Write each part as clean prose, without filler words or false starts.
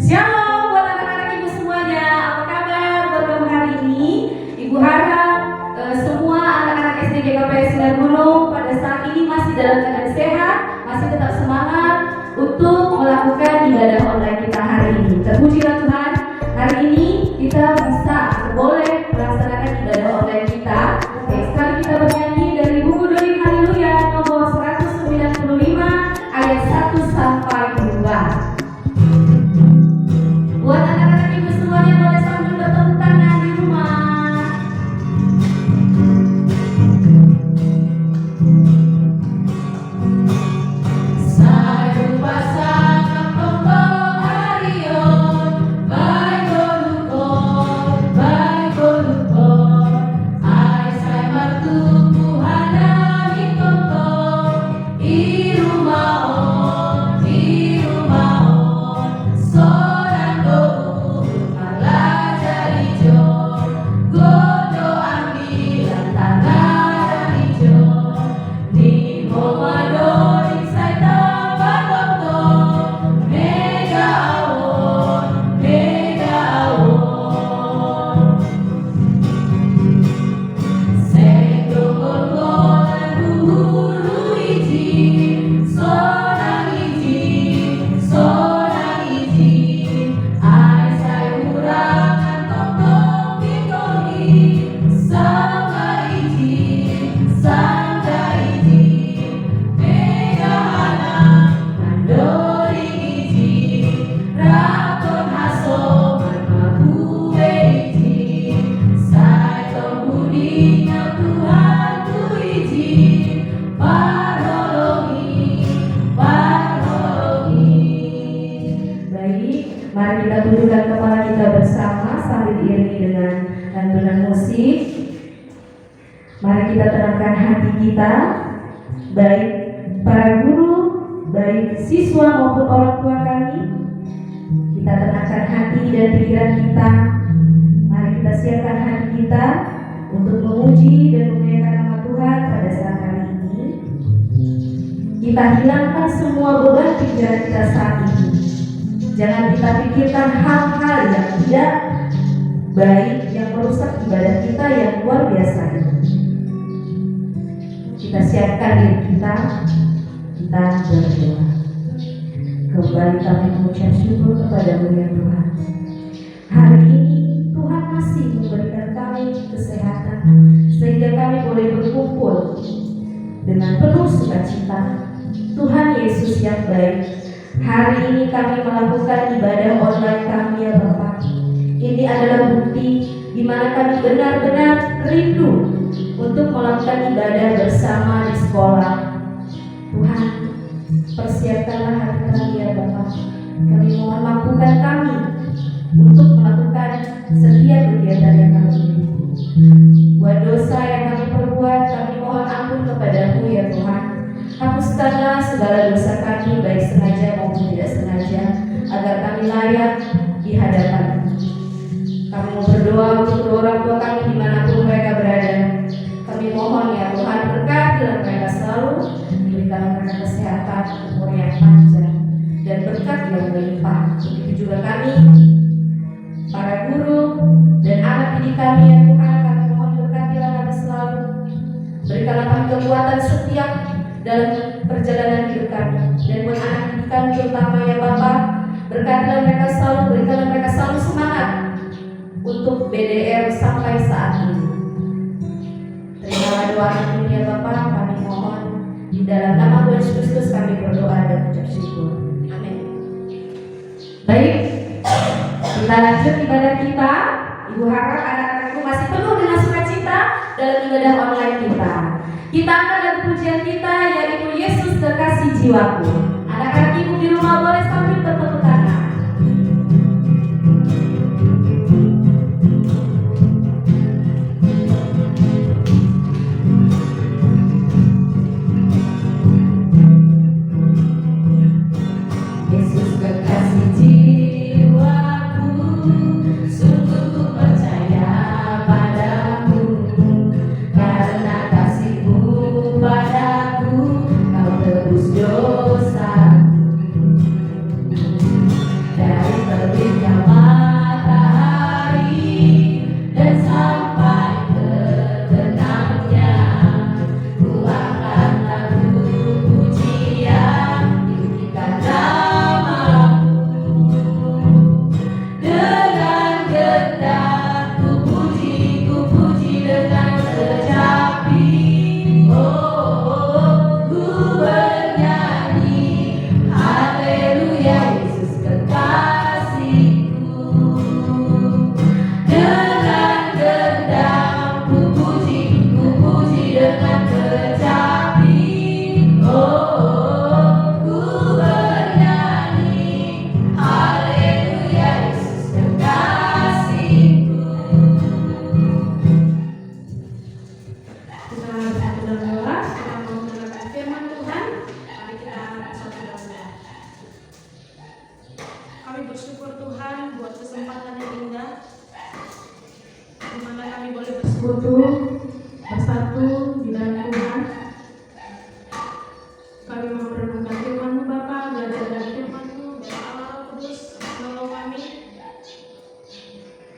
Shalom buat anak-anak ibu semuanya. Apa kabar buat kamu hari ini? Ibu harap semua anak-anak SD GKPS Sinar Gunung pada saat ini masih dalam keadaan sehat, masih tetap semangat untuk melakukan ibadah online kita hari ini. Terpujilah Tuhan, hari ini kita bisa boleh melaksanakan ibadah online kita. Oke, sekali kita bernyanyi dari buku Dolim Haleluya nomor 195 ayat 1 sampai 2. Buat anak-anak ibu semuanya boleh sambil bertepuk tangan di rumah. Saya pasang tombol Arion, baik golukon, ai saya martu Tuhan di tombol, di rumah on, sorang doa malah jadi jom, godo ambilan tanah dari jom, di momado di saya tambah doktor, mega awon, sendok golongan guru iji, sorang iji, ai saya urangan tong pikoli, sangga iji, mega hana, mandori iji, rakon haso, manmabue iji, saya tonggudinya Tuhan ku iji, parolongi. Baik, mari kita tundukkan kepala kita bersama sambil diiringi dengan lantunan musik. Mari kita tenangkan hati kita, baik para guru, baik siswa maupun orang tua kami. Kita tenangkan hati dan pikiran kita. Mari kita siapkan hati kita untuk memuji dan memuliakan nama Tuhan pada saat kali ini. Kita hilangkan semua beban pikiran kita saat ini. Jangan kita pikirkan hal-hal yang tidak baik yang merusak ibadah kita yang luar biasa ini. Kita siapkan diri kita berdoa. Kembali kami mengucap syukur kepada-Mu ya Tuhan. Hari ini Tuhan masih memberikan kami kesehatan sehingga kami boleh berkumpul dengan penuh sukacita. Tuhan Yesus yang baik, hari ini kami melakukan ibadah online kami ya Bapa. Ini adalah bukti di mana kami benar-benar rindu untuk melakukan ibadah bersama di sekolah. Tuhan, persiapkanlah hati kami ya Bapa. Kami mohon mampukan kami untuk melakukan setiap kegiatan yang kami miliki. Buat dosa yang kami perbuat, kami mohon ampun kepada-Mu ya Tuhan. Hapuskanlah segala dosa kami, baik sengaja maupun tidak sengaja, agar kami layak di hadapan-Mu. Kami mau berdoa untuk orang tua kami dimanapun mereka berada. Kami mohon ya Tuhan, berkatilah mereka selalu, berikanlah mereka kesehatan, umur yang panjang, dan berkat yang berlimpah. Begitu juga kami, para guru dan anak didik kami ya Tuhan, kami mohon berkatilah kami selalu, berikanlah kami kekuatan setiap dalam perjalanan hidup kami, dan buat anak didik kami terutama ya Bapak, berkatilah mereka selalu, berikanlah mereka selalu semangat untuk BDR sampai saat ini. Terimalah doa kami ya Bapak, kami mohon di dalam nama Tuhan Yesus Kristus kami berdoa dan ucap syukur. Amin. Baik, kita lanjut ibadah kita. Ibu harap anak-anakku masih penuh dengan sukacita dalam ibadah online kita. Kita angkat lagu pujian kita yaitu Yesus Kekasih Jiwaku. Anak-anak ibu di rumah boleh sambil bertepuk tangan. Yesus Kekasih Jiwaku, sungguh ku percaya padamu, karena kasih-Mu padaku, Kau tebus dosa. kami mau merenungkan firman-Mu Bapa, belajar dari firman-Mu, dan Allah Roh Kudus menolong kami.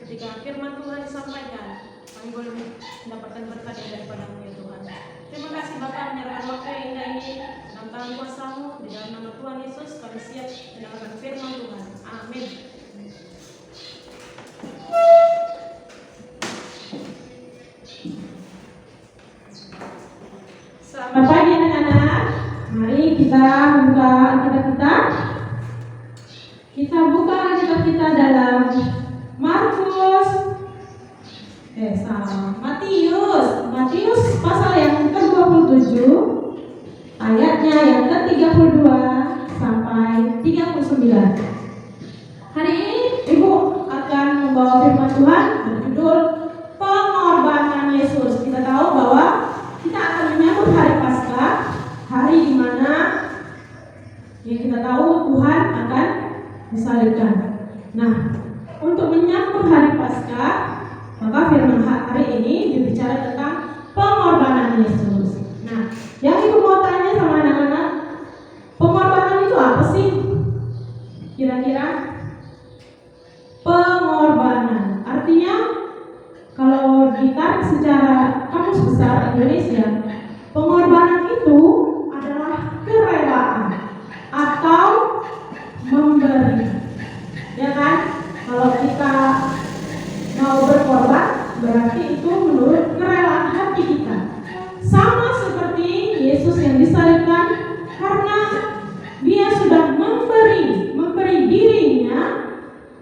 Ketika firman Tuhan disampaikan, kami boleh mendapatkan berkat yang daripada-Mu ya Tuhan. Terima kasih Bapa, menyerahkan waktu yang indah ini dalam tangan kuasa-Mu. Di dalam nama Tuhan Yesus kami siap mendengarkan firman Tuhan. Amin. Selamat pagi anak-anak. Mari kita buka Alkitab kita. Kita buka Alkitab kita dalam Matius pasal yang ke-27 ayatnya yang ke-32 sampai 39. Hari ini Ibu akan membawa firman Tuhan berjudul pengorbanan Yesus. Kita tahu bahwa kita akan menyambut hari Paskah, hari di mana yang kita tahu Tuhan akan disalibkan. Nah, untuk menyambut hari Paskah, maka firman hari ini berbicara tentang pengorbanan Yesus. Nah, yang Ibu mau tanya sama anak-anak, pengorbanan itu apa sih? Kira-kira pengorbanan artinya, kalau ditarik secara kamus besar Indonesia, pengorbanan itu adalah kerelaan atau memberi. Ya kan? Kalau kita mau berkorban, berarti itu menurut kerelaan hati kita. Sama seperti Yesus yang disalibkan, karena Dia sudah memberi dirinya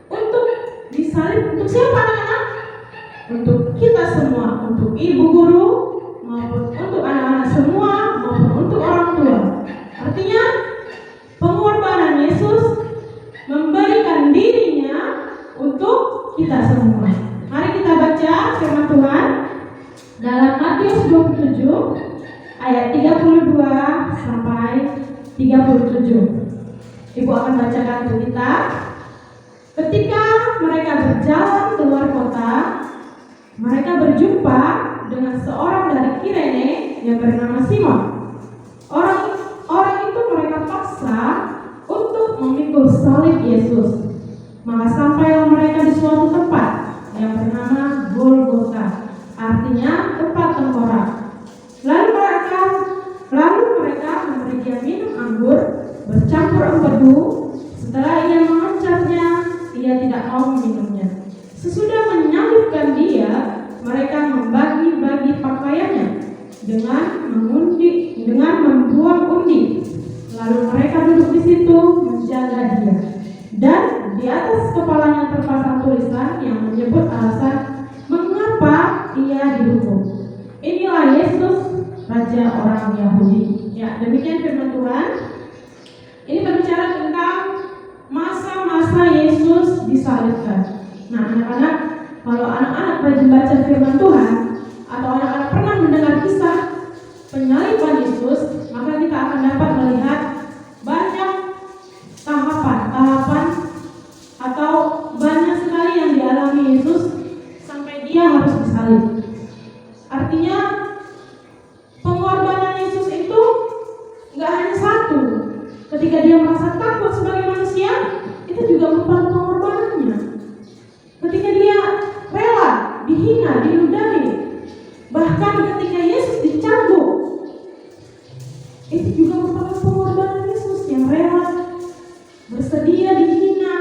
untuk disalib. Untuk siapa anak-anak? Untuk kita semua, untuk ibu guru maupun untuk anak-anak semua maupun untuk orang tua. Artinya pengorbanan Yesus memberikan dirinya untuk kita semua. Mari kita baca firman Tuhan dalam Matius 27 ayat 32 sampai 37. Ibu akan bacakan untuk kita. Ketika mereka berjalan keluar kota, mereka berjumpa dengan seorang dari Kirene yang bernama Simon. Orang itu mereka paksa untuk memikul salib Yesus. Maka sampailah mereka di suatu tempat yang bernama Golgota, artinya tempat tengkorak. Lalu mereka memberi dia minum anggur bercampur empedu. Setelah ia mengecapnya, ia tidak mau meminumnya. Sesudah menyalibkan dia, mereka membagi-bagi pakaiannya dengan membuang undi. Lalu mereka duduk di situ menjaga dia. Dan di atas kepalanya terpasang tulisan yang menyebut alasan mengapa ia dihukum. Inilah Yesus, Raja orang Yahudi. Ya, demikian firman Tuhan. Ini berbicara tentang masa-masa Yesus disalibkan. Nah, anak-anak, kalau anak-anak rajin baca firman Tuhan atau anak-anak pernah mendengar kisah penyaliban Yesus, maka kita akan dapat melihat banyak tahapan atau banyak sekali yang dialami Yesus sampai dia harus disalib. Artinya pengorbanan Yesus itu nggak hanya satu. Ketika dia merasa takut sebagai manusia, itu juga merupakan pengorbanannya. Ketika dia rela dihina, diludahi, bahkan ketika Yesus dicambuk, itu juga merupakan pengorbanan Yesus yang rela bersedia dihina,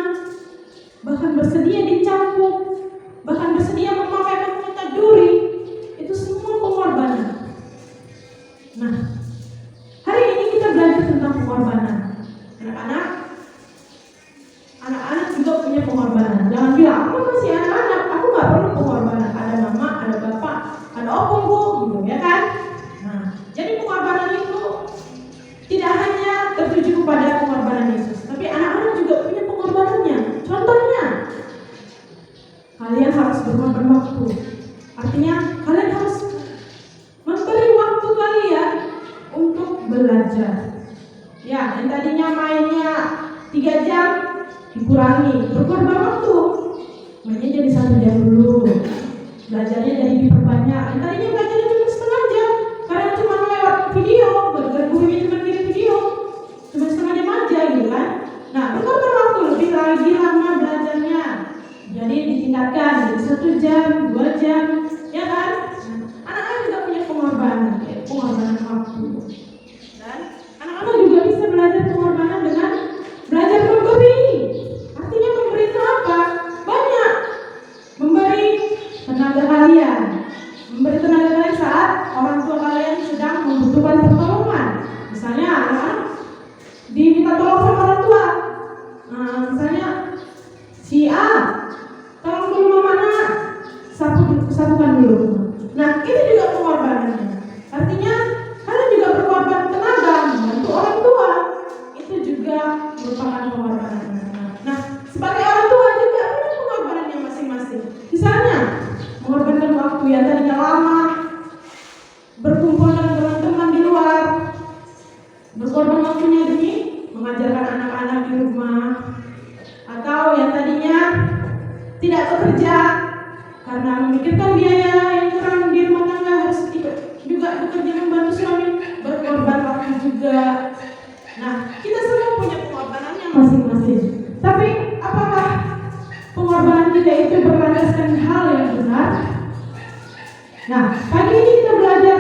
bahkan bersedia dicambuk, bahkan bersedia memakai mahkota duri. Itu semua pengorbanan. Nah, hari ini kita belajar tentang pengorbanan. Anak-anak juga punya pengorbanan. Jangan bilang, aku masih anak-anak, aku gak perlu pengorbanan. Ada mama, ada bapak, ada opungku, gitu ya kan? Nah, jadi pengorbanan itu tidak hanya tertuju kepada pengorbanan Yesus, tapi anak-anak juga punya pengorbanannya. Contohnya, kalian harus berkorban waktu. Artinya, kalian harus memberi waktu kalian untuk belajar. Ya, yang tadinya mainnya 3 jam dikurangi, berkorban waktu. Mainnya jadi 1 jam dulu, belajarnya jadi diperbanyak. Yang tadinya belajarnya cuma setengah jam, karena cuma lewat video, gara-gara gurunya cuma kirim video. minta tolong sama orang tua. Misalnya si A, tolong dulu mama nak, sapukan dulu. Nah, itu juga pengorbanannya. Artinya kalian juga berkorban tenaga membantu orang tua. Itu juga merupakan pengorbanan. Nah, sebagai orang tua juga punya pengorbanannya masing-masing. Misalnya mengorbankan waktu yang tadinya lama berkumpul dengan teman-teman di luar, berkorban waktunya demi mengajarkan anak-anak di rumah, atau yang tadinya tidak bekerja karena memikirkan biaya yang kurang di rumah tangga harus juga bekerja membantu suami, berkorban waktu juga. Nah, kita semua punya pengorbanannya masing-masing. Tapi apakah pengorbanan kita itu berlandaskan hal yang benar? Nah, pagi ini kita belajar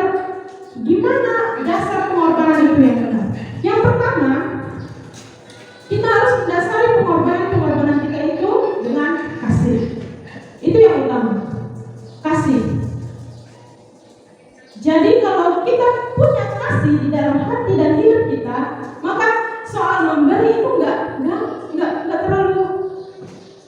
gimana dasar pengorbanan itu yang benar. Yang pertama, kita harus mendasari pengorbanan kita itu dengan kasih. Itu yang utama, kasih. Jadi kalau kita punya kasih di dalam hati dan hidup kita, maka soal memberi itu nggak terlalu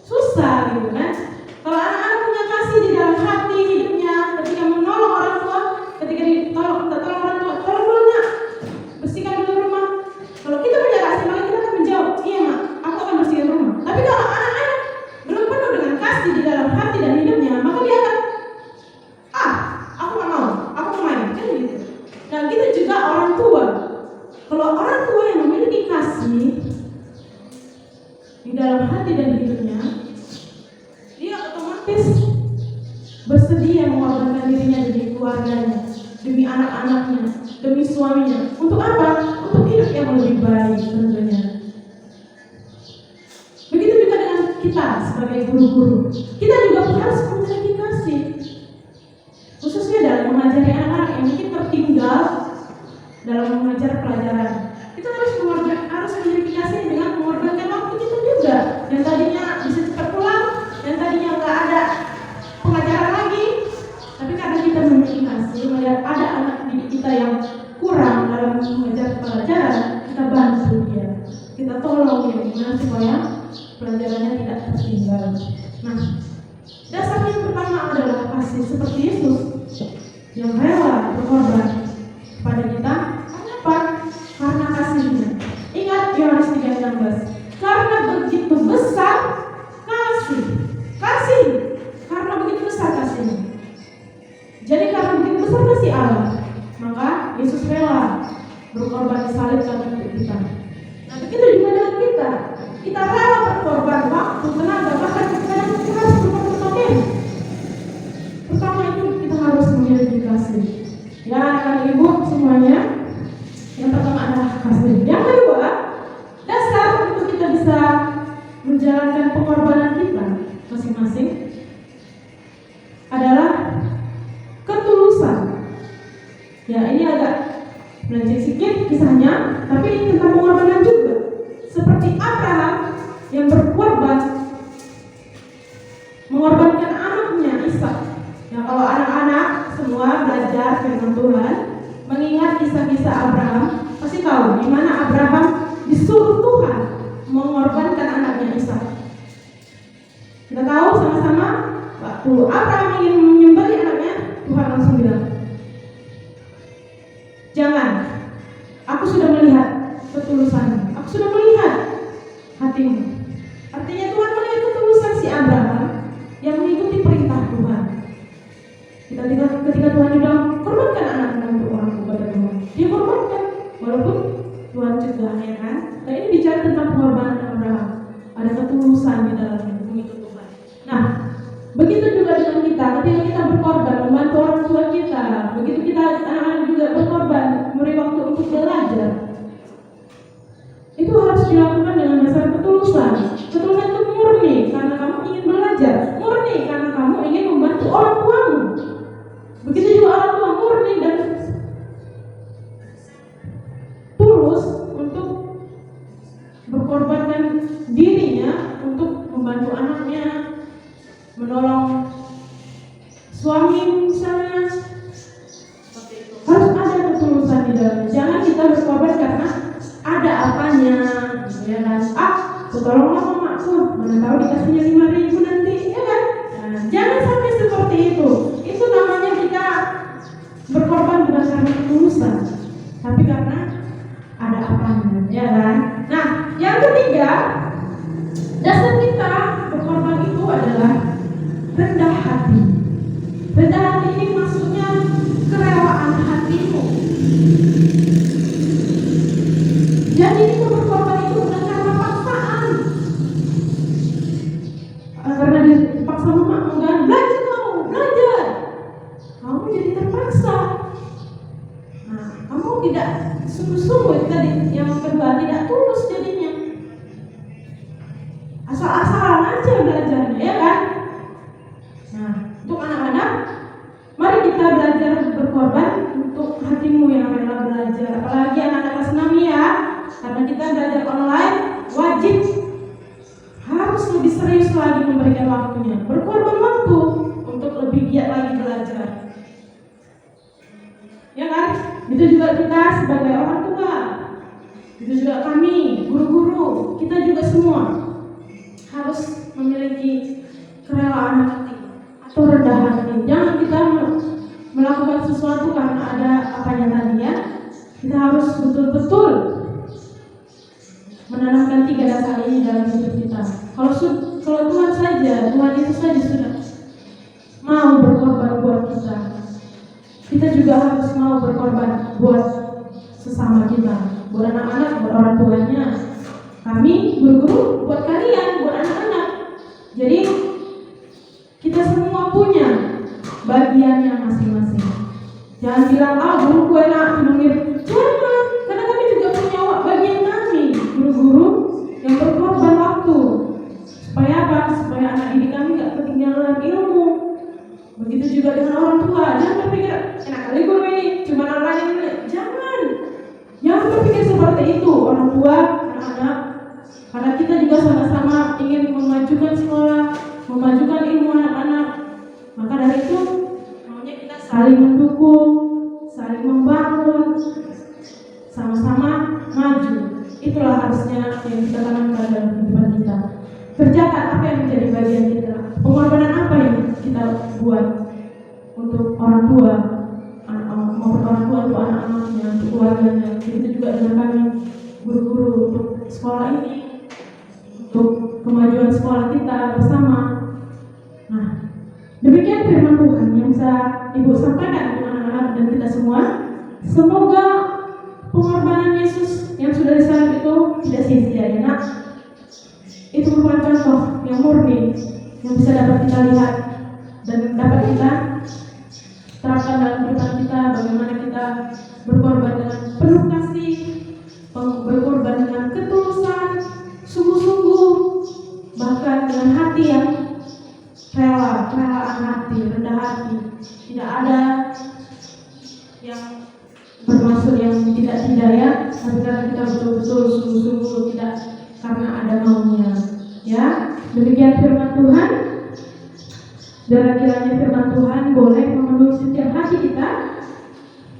susah gitu kan. Kalau anak-anak punya kasih di dalam hati hidupnya, ketika menolong orang tua, ketika minta tolong orang tua, tolong dulu nak, bersihkan dulu rumah. Kalau kita punya kasih, maka kita akan menjawab, iya mak, aku akan bersihkan rumah. Tapi kalau anak-anak belum penuh dengan kasih di dalam hati dan hidupnya, maka dia akan, aku nggak mau, aku mau main, kan gitu. Nah, kita juga orang tua. Kalau orang tua yang memiliki kasih di dalam hati dan hidupnya, dia otomatis bersedia mengorbankan dirinya demi keluarganya, demi anak-anaknya, demi suaminya. Untuk apa? Untuk hidup yang lebih baik tentunya. Begitu juga dengan kita sebagai guru-guru. Kita juga harus memiliki kasih, khususnya dalam mengajari anak-anak yang mungkin tertinggal dalam mengajar pelajaran. Kita harus memiliki kasih dengan mengorbankan waktu kita juga. Yang tadinya bisa cepat pulang, yang tadinya nggak ada pengajaran lagi, tapi karena kita memiliki kasih, melihat ada anak didik kita yang kurang dalam mengajar pelajaran, kita bantu dia, kita tolong dia gimana supaya pelajarannya tidak tertinggal. Nah, dasar yang pertama adalah kasih, seperti Yesus yang rela berkorban kepada kita. Kenapa? Karena kasihnya. Ingat Yohanes 3:16, karena begitu besar kasih, karena begitu besar kasihnya. Jadi karena begitu besar kasih Allah, maka Yesus rela berkorban disalibkan untuk kita. Nah, begitu juga dengan kita rela berkorban waktu, tenaga, bahkan kadang kita harus berkorban materi. Pertama itu kita harus memiliki kasih. Ya, anak-anak ibu semuanya, yang pertama adalah kasih. Yang kedua, dasar untuk kita bisa menjalankan pengorbanan kita masing-masing adalah ketulusan. Ya, ini agak belajar sedikit kisahnya, tapi ini tentang pengorbanan juga. Seperti Abraham yang berkorban mengorbankan anaknya Ishak. Ya, kalau anak-anak semua belajar firman Tuhan, mengingat kisah-kisah Abraham, pasti tahu di mana Abraham disuruh Tuhan mengorbankan anaknya Ishak. Kita tahu sama-sama waktu Abraham ingin menyembelih anaknya, Tuhan langsung bilang, jangan, aku sudah melihat ketulusanmu, aku sudah melihat hatimu. Artinya Tuhan melihat ketulusan si Abraham yang mengikuti perintah Tuhan. Ketika Tuhan bilang, korbankan anakmu untuk orang kepada Tuhan, dia korbankan, walaupun Tuhan cegah, ya kan? Nah, ini bicara tentang pengorbanan Abraham. Ada ketulusan di dalamnya mengikut Tuhan. Nah, begitu juga dengan kita, ketika kita berkorban membantu orang tua kita, begitu kita anak-anak juga berkorban memberi waktu untuk belajar, itu harus dilakukan dengan dasar ketulusan. Ketulusan itu murni karena kamu ingin belajar, murni karena kamu ingin membantu orang tuamu. Begitu juga orang tua murni dan tulus untuk berkorbankan dirinya untuk membantu anaknya, menolong suami misalnya. Harus ada ketulusan di dalamnya. Jangan kita berkorban karena ada apanya, tolonglah mamaku, mana tahu dikasihnya 5.000 nanti, ya kan? Nah, jangan sampai seperti itu. Itu namanya kita berkorban bukan karena ketulusan, tapi karena ada apanya, ya kan? Nah, yang ketiga, dasar kita berkorban itu adalah rendah hati. Rendah hati ini maksudnya kerelaan hatimu. Jadi kita berkorban itu bukan karena paksaan. Karena dipaksa mama, enggak, belajar kamu, belajar. Kamu jadi terpaksa. Nah, kamu tidak sungguh-sungguh, tadi yang kedua tidak tulus jadinya. Asal-asalan aja belajarnya, ya kan? Nah, untuk anak-anak, mari kita belajar berkorban untuk hatimu yang rela belajar. Apalagi anak-anak kelas 6 ya, karena kita belajar online, wajib harus lebih serius lagi memberikan waktunya, berkorban waktu untuk lebih giat lagi belajar. Ya kan? Itu juga kita sebagai orang tua, itu juga kami, guru-guru, kita juga semua harus memiliki kerelaan hati atau rendah hati. Jangan kita melakukan sesuatu karena ada apanya tadi ya. Kita harus betul-betul menanamkan 3 dasar ini dalam hidup kita. Kalau Tuhan saja, Tuhan Yesus saja sudah mau berkorban buat kita, kita juga harus mau berkorban buat sesama kita, buat anak-anak, buat orang tuanya, kami guru-guru, buat kalian, buat anak-anak. Jadi kita semua punya bagiannya masing-masing. Jangan bilang, guru gue enak, jangan, karena kami juga punya bagian kami, guru-guru yang berkorban waktu. Supaya apa? Supaya anak didik kami gak ketinggalan ilmu. Begitu juga dengan orang tua. Jangan berpikir, enak kali gue ini, cuma orang yang jangan berpikir seperti itu, orang tua, anak-anak. Karena kita juga sama-sama ingin memajukan sekolah, memajukan ilmu anak-anak. Maka dari itu, maunya kita saling mendukung, saling membangun, sama-sama maju. Itulah harusnya yang kita tanamkan dalam kehidupan kita. Kerjakan apa yang menjadi bagian kita, pengorbanan apa yang kita buat untuk orang tua, maupun orang tua untuk anak-anaknya, untuk keluarganya. Begitu juga dengan kami guru-guru untuk sekolah ini, untuk kemajuan sekolah kita bersama. Nah, demikian firman Tuhan yang bisa Ibu sampaikan untuk anak-anak dan kita semua. Semoga pengorbanan Yesus yang sudah disalib itu tidak sia-sia, ya nak. Itu merupakan contoh yang murni yang bisa dapat kita lihat dan dapat kita terapkan dalam kehidupan kita, bagaimana kita berkorban dengan penuh kasih, berkorban dengan ketulusan, sungguh-sungguh, bahkan dengan hati yang relaan hati, rendah hati. Tidak ada yang bermaksud yang tidak ya, tapi karena kita betul-betul sungguh-sungguh, tidak karena ada maunya. Ya, demikian firman Tuhan. Dan kiranya firman Tuhan boleh memenuhi setiap hati kita.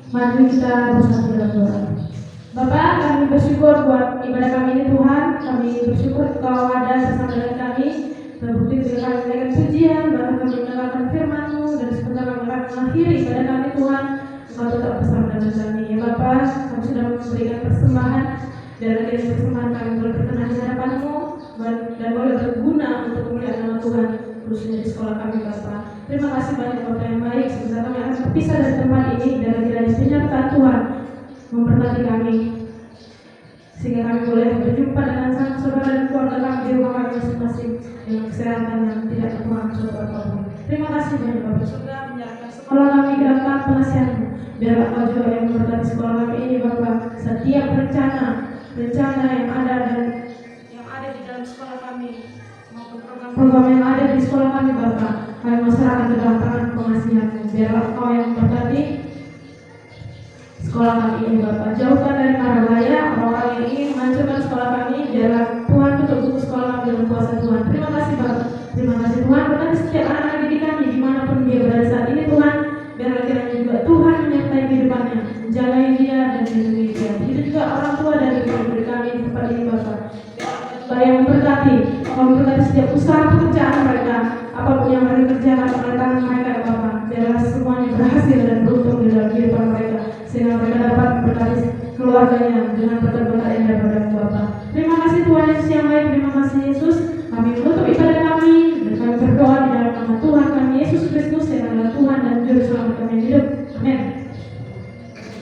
Mari kita bersatu dalam doa. Bapak, kami bersyukur buat ibadah kami ini Tuhan. Kami bersyukur Kau ada bersama dengan kami. Terbukti ketika kami menaikkan pujian, bahkan kami mendengarkan firman-Mu, dan sebentar kami akan mengakhiri ibadah kami Tuhan. Engkau tetap bersama dengan kami. Ya Bapak, kami sudah memberikan persembahan, dan akhirnya persembahan kami boleh berkenan di hadapan-Mu dan boleh berguna untuk kemuliaan nama Tuhan, khususnya di sekolah kami Bapak. Terima kasih banyak Bapak yang baik. Sebentar kami akan berpisah dari tempat ini, dan kiranya penyertaan Tuhan memberkati kami, sehingga kami boleh berjumpa dengan sang saudara dan keluarga kami di rumah kami masing-masing dengan kesehatan yang tidak kekurangan suatu apapun. Terima kasih banyak Bapak sudah menyerahkan sekolah kami ke dalam tangan penasihat-Mu. Biarlah Kau juga yang memberkati sekolah kami ini Bapak. Setiap rencana yang ada dan yang ada di dalam sekolah kami, maupun program-program yang ada di sekolah kami Bapak, kami masyarakat ke dalam tangan pengasihan-Mu. Biarlah Kau yang memberkati sekolah kami ini Bapak. Jauhkan dari mara bahaya orang-orang yang ingin menghancurkan sekolah kami. Biarlah Tuhan tutup buku sekolah kami dengan kuasa Tuhan. Terima kasih Bapak. Terima kasih Tuhan. Berkati setiap anak-anak didik kami dimanapun dia berada saat ini Tuhan. Biarlah kiranya juga Tuhan menyertai kehidupannya, menjaga dia dan melindungi dia. Itu juga orang tua dan ibu-ibu kami di tempat ini Bapak. Biarlah yang berkati memberkati setiap usaha pekerjaan mereka, apapun yang mereka kerjakan oleh tangan mereka ya Bapa. Biarlah semuanya berhasil dan beruntung di dalam kehidupan mereka, sehingga mereka dapat memberkati keluarganya dengan berkat-berkat yang daripada Bapa. Terima kasih Tuhan Yesus yang baik, terima kasih Yesus. Kami menutup ibadah kami dan kami berdoa di dalam nama Tuhan kami Yesus Kristus yang adalah Tuhan dan Juru Selamat